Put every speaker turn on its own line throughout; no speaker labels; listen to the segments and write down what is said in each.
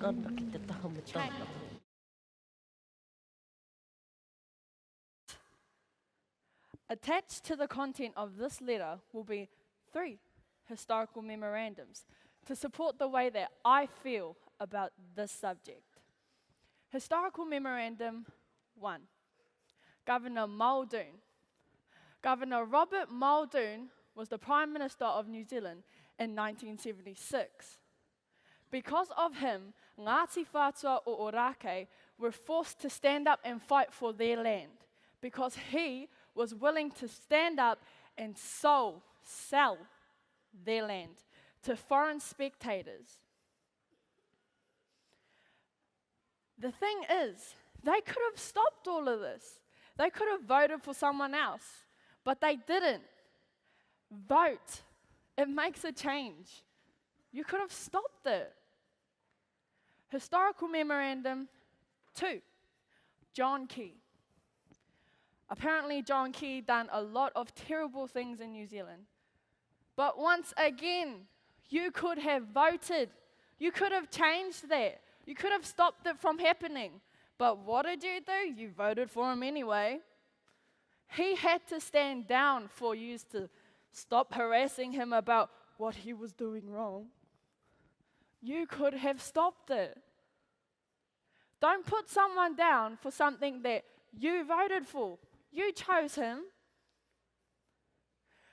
ana ki te taha matata.
Attached to the content of this letter will be 3 historical memorandums to support the way that I feel about this subject. Historical Memorandum 1, Governor Muldoon. Governor Robert Muldoon was the Prime Minister of New Zealand in 1976. Because of him, Ngāti Whātua o Ōrākei were forced to stand up and fight for their land, because he was willing to stand up and sell their land to foreign spectators. The thing is, they could have stopped all of this. They could have voted for someone else, but they didn't. Vote. It makes a change. You could have stopped it. Historical Memorandum 2, John Key. Apparently, John Key done a lot of terrible things in New Zealand. But once again, you could have voted. You could have changed that. You could have stopped it from happening. But what did you do? You voted for him anyway. He had to stand down for you to stop harassing him about what he was doing wrong. You could have stopped it. Don't put someone down for something that you voted for. You chose him.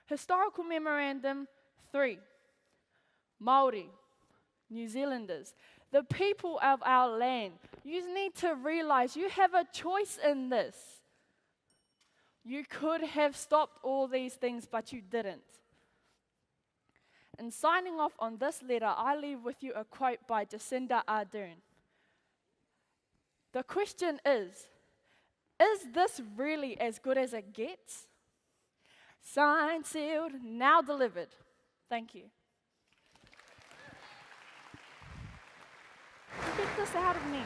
Historical Memorandum 3, Māori, New Zealanders, the people of our land. You need to realize you have a choice in this. You could have stopped all these things, but you didn't. In signing off on this letter, I leave with you a quote by Jacinda Ardern. The question is this really as good as it gets? Signed, sealed, now delivered. Thank you. Get this out of me.